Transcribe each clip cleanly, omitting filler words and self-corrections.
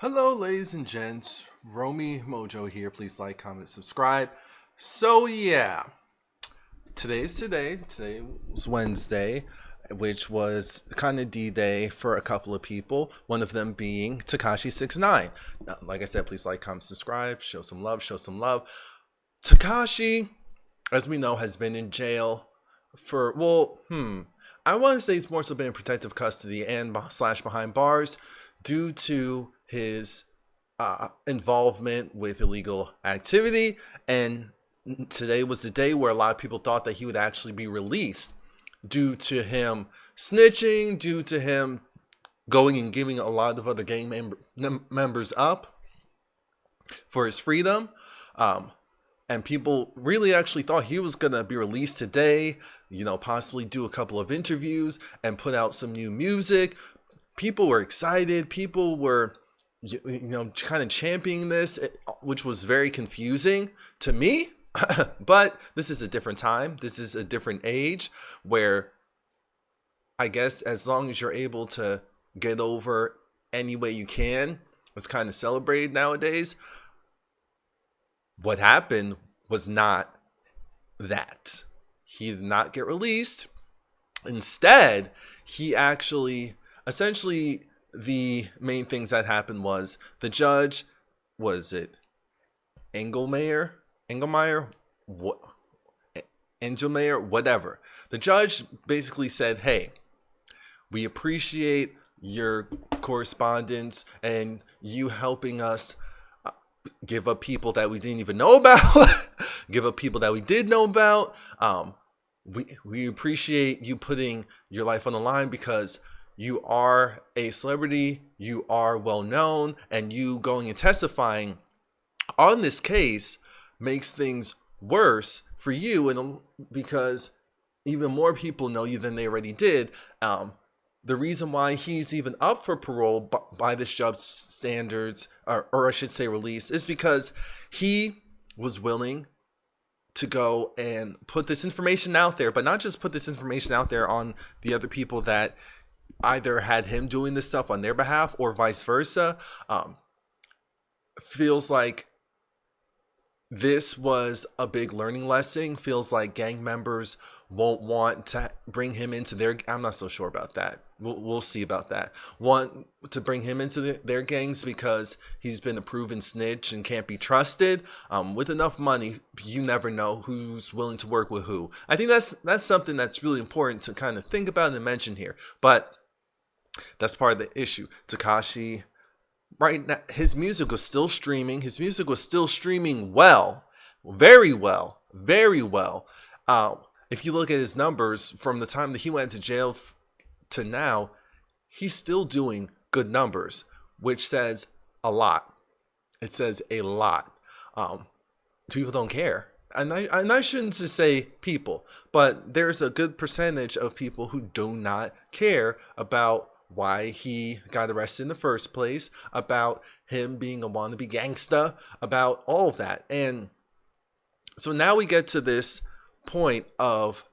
Hello, ladies and gents. Romie Mojo here. Please like, comment, subscribe. So yeah, today's today. Today was Wednesday, which was kind of D-Day for a couple of people. One of them being Tekashi69. Like I said, please like, comment, subscribe. Show some love. Show some love. Tekashi, as we know, has been in jail for I want to say he's more so been in protective custody and slash behind bars due to his involvement with illegal activity. And today was the day where a lot of people thought that he would actually be released due to him snitching, due to him going and giving a lot of other gang members up for his freedom. And people really actually thought he was going to be released today, possibly do a couple of interviews and put out some new music. People were excited. People were, kind of championing this, which was very confusing to me. But this is a different time. This is a different age where I guess as long as you're able to get over any way you can, it's kind of celebrated nowadays. What happened was not that. He did not get released. Instead, he actually, essentially, the main things that happened was the judge, was it Engelmeyer, whatever. The judge basically said, hey, we appreciate your correspondence and you helping us give up people that we didn't even know about, give up people that we did know about. We appreciate you putting your life on the line because you are a celebrity, you are well known, and you going and testifying on this case makes things worse for you, and because even more people know you than they already did. The reason why he's even up for parole by this judge's standards, or I should say release, is because he was willing to go and put this information out there, but not just put this information out there on the other people that either had him doing this stuff on their behalf or vice versa. Feels like this was a big learning lesson. Feels like gang members won't want to bring him into their, I'm not so sure about that. We'll see about that. Want to bring him into their gangs because he's been a proven snitch and can't be trusted. With enough money, you never know who's willing to work with who. I think that's something that's really important to kind of think about and mention here. But that's part of the issue. Tekashi, right now, his music was still streaming. His music was still streaming well, very well, very well. If you look at his numbers from the time that he went to jail to now, he's still doing good numbers, which says a lot. It says a lot. People don't care. And I shouldn't just say people, but there's a good percentage of people who do not care about why he got arrested in the first place, about him being a wannabe gangsta, about all of that. And so now we get to this point of,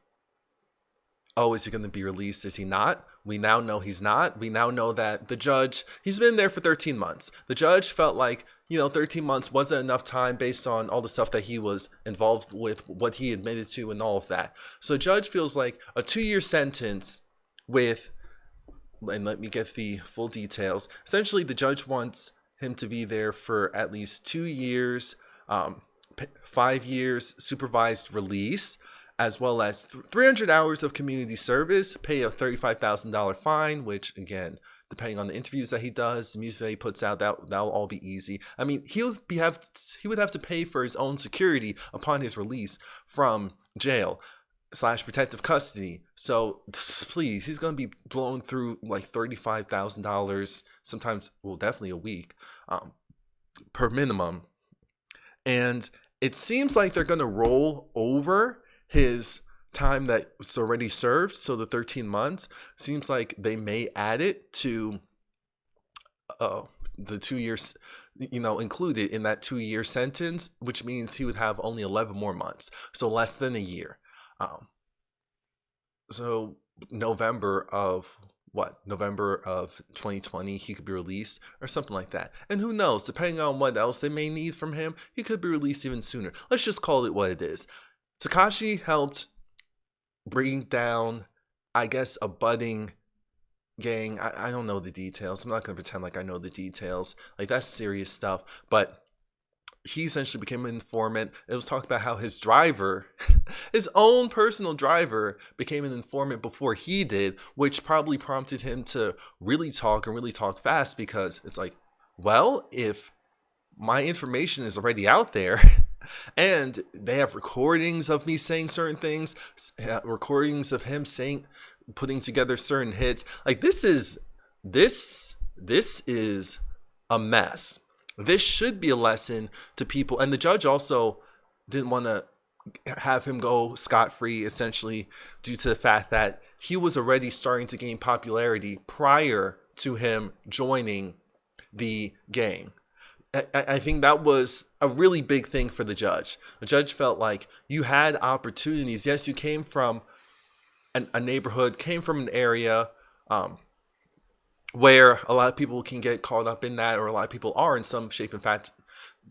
oh, is he going to be released? Is he not? We now know he's not. We now know that the judge, he's been there for 13 months. The judge felt like, 13 months wasn't enough time based on all the stuff that he was involved with, what he admitted to and all of that. So the judge feels like a 2-year sentence with, and let me get the full details. Essentially, the judge wants him to be there for at least 2 years, 5 years supervised release, as well as 300 hours of community service, pay a $35,000 fine, which again, depending on the interviews that he does, the music that he puts out, that'll all be easy. I mean, he would have to pay for his own security upon his release from jail / protective custody. So please, he's going to be blowing through like $35,000, sometimes, well, definitely a week, per minimum. And it seems like they're going to roll over his time that's already served. So the 13 months seems like they may add it to the 2 years, included in that 2-year sentence, which means he would have only 11 more months. So less than a year. So November of what, November of 2020, he could be released or something like that. And who knows, depending on what else they may need from him, he could be released even sooner. Let's just call it what it is. Tekashi helped bring down, I guess, a budding gang. I don't know the details. I'm not going to pretend like I know the details. Like, that's serious stuff. But he essentially became an informant. It was talking about how his driver, his own personal driver, became an informant before he did, which probably prompted him to really talk and really talk fast, because it's like, well, if my information is already out there and they have recordings of me saying certain things, recordings of him saying, putting together certain hits, like this is a mess. This should be a lesson to people. And the judge also didn't want to have him go scot-free, essentially due to the fact that he was already starting to gain popularity prior to him joining the gang. I think that was a really big thing for the judge. The judge felt like you had opportunities. Yes, you came from a neighborhood, came from an area where a lot of people can get caught up in that, or a lot of people are in some shape and fact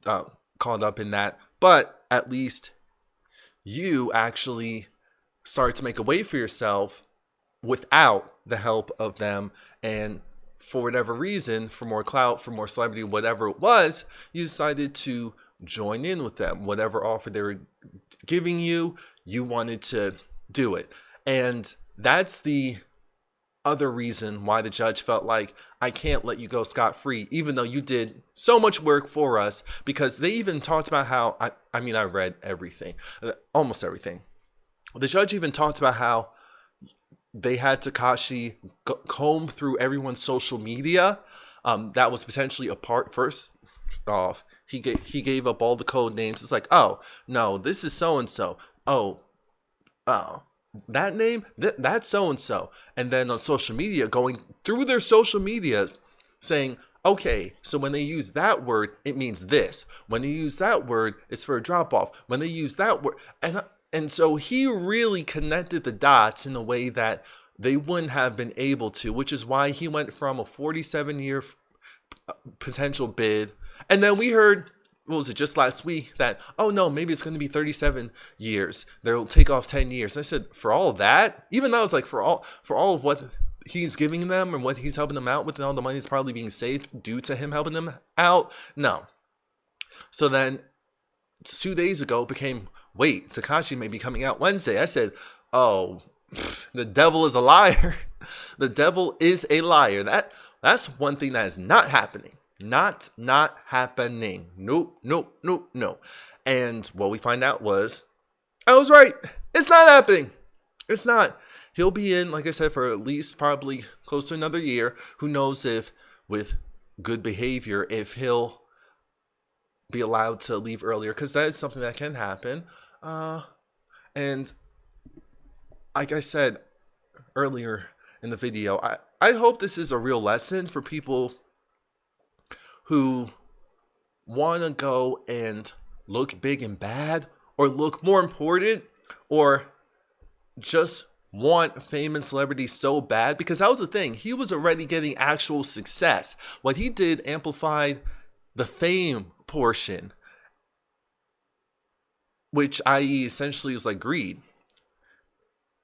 caught up in that. But at least you actually started to make a way for yourself without the help of them. And for whatever reason, for more clout, for more celebrity, whatever it was, you decided to join in with them. Whatever offer they were giving you, you wanted to do it. And that's the other reason why the judge felt like, I can't let you go scot-free, even though you did so much work for us. Because they even talked about how, I mean, I read everything, almost everything. The judge even talked about how they had Tekashi comb through everyone's social media. That was potentially a part. First off, he gave up all the code names. It's like, oh no, this is so and so. Oh, that name, that's so and so. And then on social media, going through their social medias, saying, okay, so when they use that word, it means this. When they use that word, it's for a drop off. When they use that word, and so he really connected the dots in a way that they wouldn't have been able to, which is why he went from a 47-year potential bid. And then we heard, what was it, just last week, that, oh no, maybe it's going to be 37 years. They'll take off 10 years. And I said, for all of that? Even though it's like for all of what he's giving them and what he's helping them out with, and all the money that's probably being saved due to him helping them out? No. So then 2 days ago it became, wait, Tekashi may be coming out Wednesday. I said, oh, the devil is a liar. The devil is a liar. That's one thing that is not happening. Not happening. No. And what we find out was, I was right. It's not happening. It's not. He'll be in, like I said, for at least probably close to another year. Who knows if, with good behavior, if he'll be allowed to leave earlier, because that is something that can happen. And like I said earlier in the video, I hope this is a real lesson for people who want to go and look big and bad, or look more important, or just want fame and celebrity so bad. Because that was the thing. He was already getting actual success. What he did amplified the fame portion, which, i.e., essentially was like greed.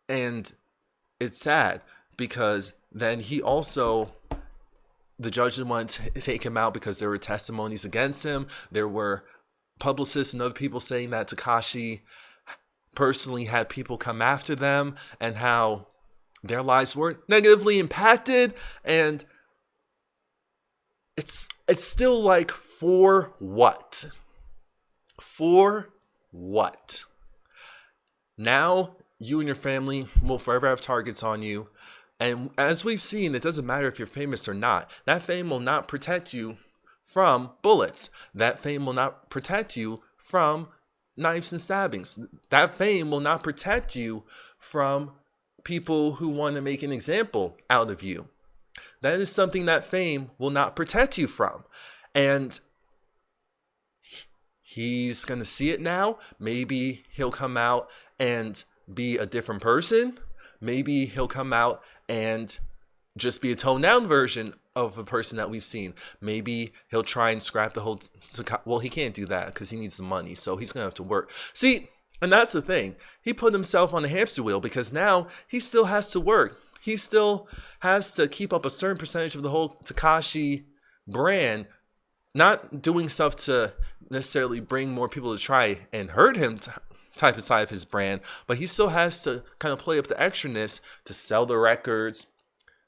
And it's sad because then he also, the judge didn't want to take him out because there were testimonies against him. There were publicists and other people saying that Tekashi personally had people come after them and how their lives were negatively impacted. And it's still like, for what? For what? Now you and your family will forever have targets on you. And as we've seen, it doesn't matter if you're famous or not. That fame will not protect you from bullets. That fame will not protect you from knives and stabbings. That fame will not protect you from people who want to make an example out of you. That is something that fame will not protect you from. And he's going to see it now. Maybe he'll come out and be a different person. Maybe he'll come out and just be a toned down version of a person that we've seen. Maybe he'll try and scrap the whole. Well, he can't do that because he needs the money, so he's gonna have to work. See, and that's the thing. He put himself on a hamster wheel because now he still has to work. He still has to keep up a certain percentage of the whole Tekashi brand, not doing stuff to necessarily bring more people to try and hurt him type of side of his brand, but he still has to kind of play up the extraness to sell the records,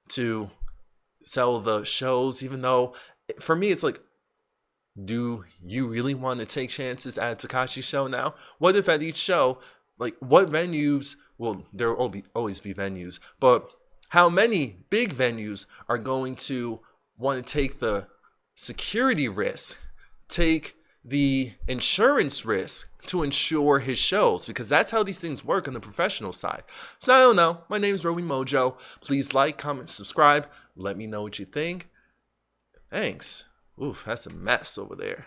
to sell the shows, even though for me it's like, do you really want to take chances at a Tekashi show now? What if at each show, like what venues, well, there will always be venues, but how many big venues are going to want to take the security risk, take the insurance risk to ensure his shows? Because that's how these things work on the professional side. So I don't know. My name is Romie Mojo. Please like, comment, subscribe. Let me know what you think. Thanks. Oof, that's a mess over there.